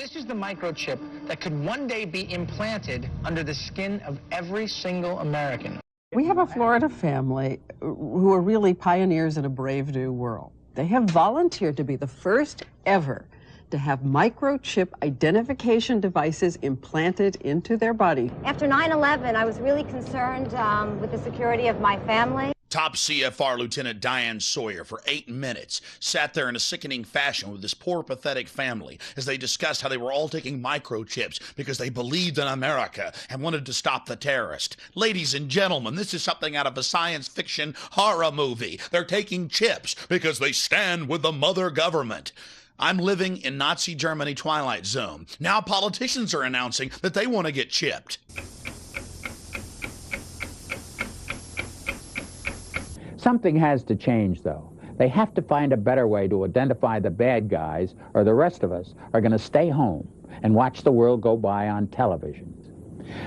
This is the microchip that could one day be implanted under the skin of every single American. We have a Florida family who are really pioneers in a brave new world. They have volunteered to be the first ever to have microchip identification devices implanted into their body. After 9/11, I was really concerned with the security of my family. Top CFR Lieutenant Diane Sawyer, for 8 minutes, sat there in a sickening fashion with this poor, pathetic family as they discussed how they were all taking microchips because they believed in America and wanted to stop the terrorist. Ladies and gentlemen, this is something out of a science fiction horror movie. They're taking chips because they stand with the mother government. I'm living in Nazi Germany Twilight Zone. Now politicians are announcing that they want to get chipped. Something has to change, though. They have to find a better way to identify the bad guys, or the rest of us are going to stay home and watch the world go by on television.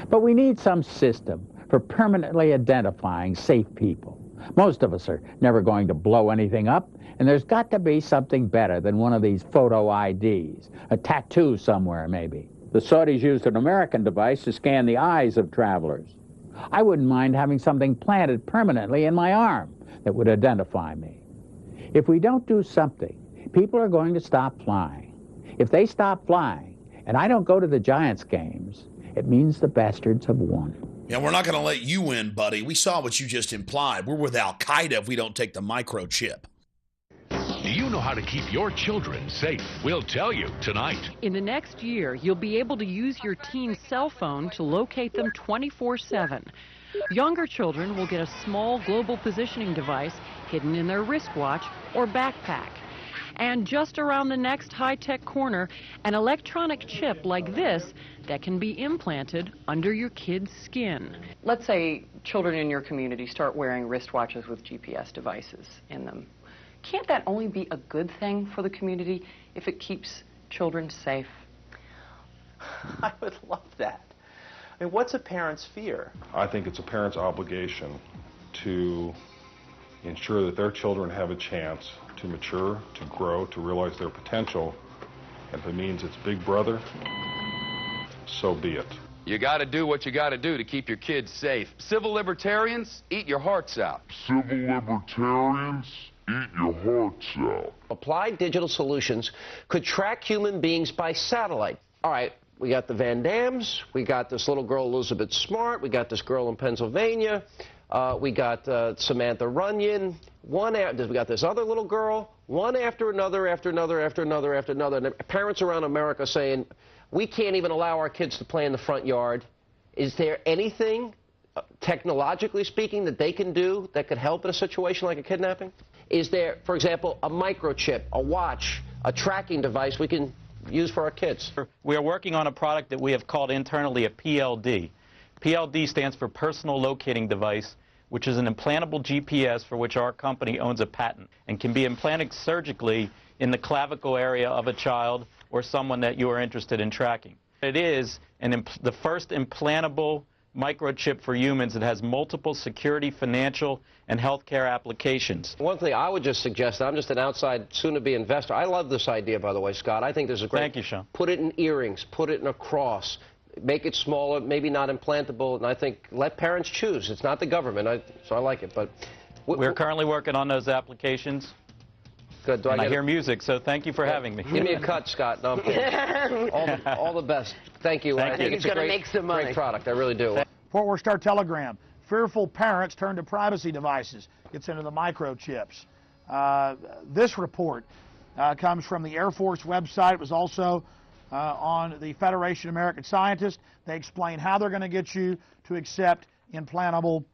But we need some system for permanently identifying safe people. Most of us are never going to blow anything up, and there's got to be something better than one of these photo IDs, a tattoo somewhere maybe. The Saudis used an American device to scan the eyes of travelers. I wouldn't mind having something planted permanently in my arm that would identify me. If we don't do something, people are going to stop flying. If they stop flying, and I don't go to the Giants games, it means the bastards have won. Yeah, we're not going to let you win, buddy. We saw what you just implied. We're with Al-Qaeda if we don't take the microchip. Do you know how to keep your children safe? We'll tell you tonight. In the next year, you'll be able to use your teen's cell phone to locate them 24/7. Younger children will get a small global positioning device hidden in their wristwatch or backpack. And just around the next high-tech corner, an electronic chip like this that can be implanted under your kid's skin. Let's say children in your community start wearing wristwatches with GPS devices in them. Can't that only be a good thing for the community if it keeps children safe? I would love that. I mean, what's a parent's fear? I think it's a parent's obligation to ensure that their children have a chance to mature, to grow, to realize their potential. And if it means it's Big Brother, so be it. You got to do what you got to do to keep your kids safe. Civil libertarians, eat your hearts out. Civil libertarians, eat your hearts out. Applied Digital Solutions could track human beings by satellite. All right, we got the Van Dams, we got this little girl Elizabeth Smart, we got this girl in Pennsylvania, we got Samantha Runyon, we got this other little girl, one after another, after another, after another, after another. And parents around America saying, we can't even allow our kids to play in the front yard. Is there anything, technologically speaking, that they can do that could help in a situation like a kidnapping? Is there, for example, a microchip, a watch, a tracking device we can use for our kids? We are working on a product that we have called internally a PLD. PLD stands for Personal Locating Device, which is an implantable GPS for which our company owns a patent and can be implanted surgically in the clavicle area of a child or someone that you are interested in tracking. It is the first implantable microchip for humans that has multiple security, financial, and healthcare applications. One thing I would just suggest, I'm just an outside, soon-to-be investor. I love this idea, by the way, Scott. I think this is great. Thank you, Sean. Put it in earrings, put it in a cross, make it smaller, maybe not implantable, and I think let parents choose. It's not the government, so I like it. But we're currently working on those applications. Good. And I hear music, so thank you for having me. Give me a cut, Scott. No, I'm kidding. all the best. Thank you. Thank you. I think it's a great product. I really do. Fort Worth Star Telegram. Fearful parents turn to privacy devices. Gets into the microchips. This report comes from the Air Force website. It was also on the Federation of American Scientists. They explain how they're going to get you to accept implantable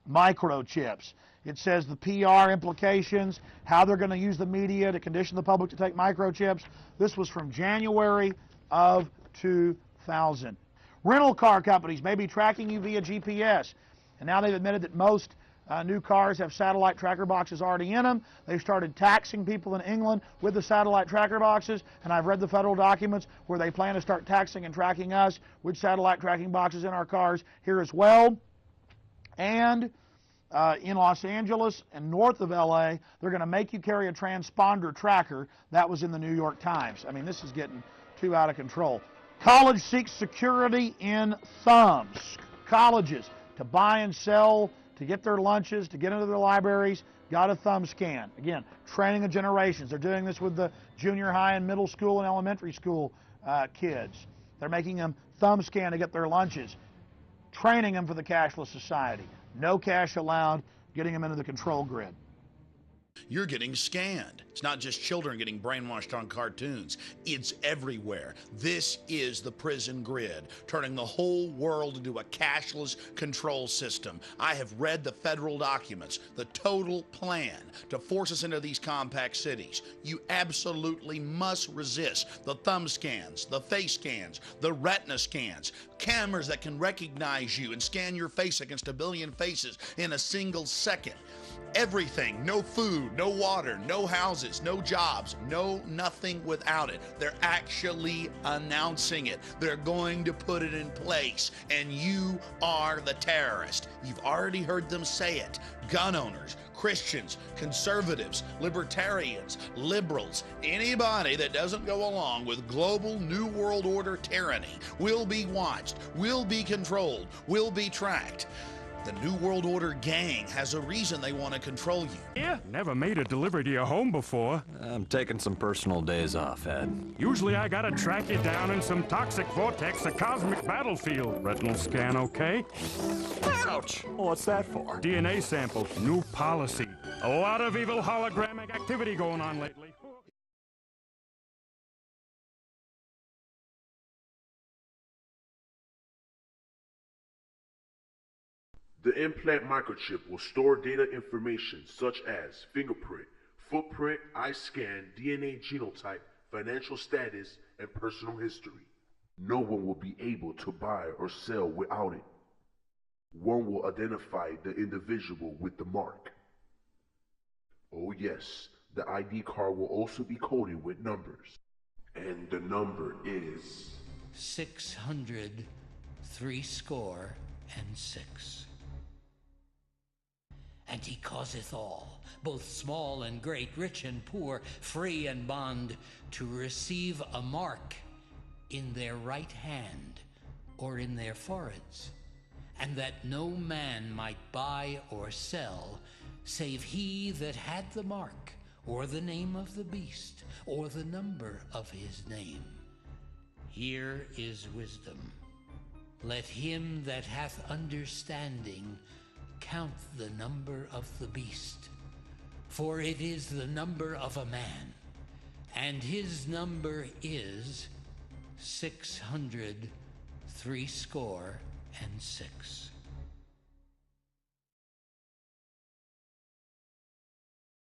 microchips. It says the PR implications, how they're going to use the media to condition the public to take microchips. This was from January of 2000. Rental car companies may be tracking you via GPS. And now they've admitted that most new cars have satellite tracker boxes already in them. They've started taxing people in England with the satellite tracker boxes. And I've read the federal documents where they plan to start taxing and tracking us with satellite tracking boxes in our cars here as well. And in Los Angeles and north of LA, they're going to make you carry a transponder tracker. That was in the New York Times. I mean, this is getting too out of control. College seeks security in thumbs. Colleges, to buy and sell, to get their lunches, to get into their libraries, got a thumb scan. Again, training of generations. They're doing this with the junior high and middle school and elementary school kids. They're making them thumb scan to get their lunches, training them for the cashless society. No cash allowed, getting them into the control grid. You're getting scanned. It's not just children getting brainwashed on cartoons. It's everywhere. This is the prison grid, turning the whole world into a cashless control system. I have read the federal documents, the total plan to force us into these compact cities. You absolutely must resist the thumb scans, the face scans, the retina scans, cameras that can recognize you and scan your face against 1 billion faces in a single second. Everything, no food, no water, no houses, no jobs, no nothing without it. They're actually announcing it. They're going to put it in place, and you are the terrorist. You've already heard them say it. Gun owners, Christians, conservatives, libertarians, liberals, anybody that doesn't go along with global New World Order tyranny will be watched, will be controlled, will be tracked. The New World Order gang has a reason they want to control you. Yeah, never made a delivery to your home before. I'm taking some personal days off, Ed. Usually I gotta track you down in some toxic vortex, a cosmic battlefield. Retinal scan okay? Ouch! What's that for? DNA sample, new policy. A lot of evil hologramic activity going on lately. The implant microchip will store data information such as fingerprint, footprint, eye scan, DNA genotype, financial status, and personal history. No one will be able to buy or sell without it. One will identify the individual with the mark. Oh yes, the ID card will also be coded with numbers. And the number is 600 threescore and 6. And he causeth all, both small and great, rich and poor, free and bond, to receive a mark in their right hand or in their foreheads, and that no man might buy or sell, save he that had the mark, or the name of the beast, or the number of his name. Here is wisdom. Let him that hath understanding count the number of the beast, for it is the number of a man, and his number is 600 threescore and 6.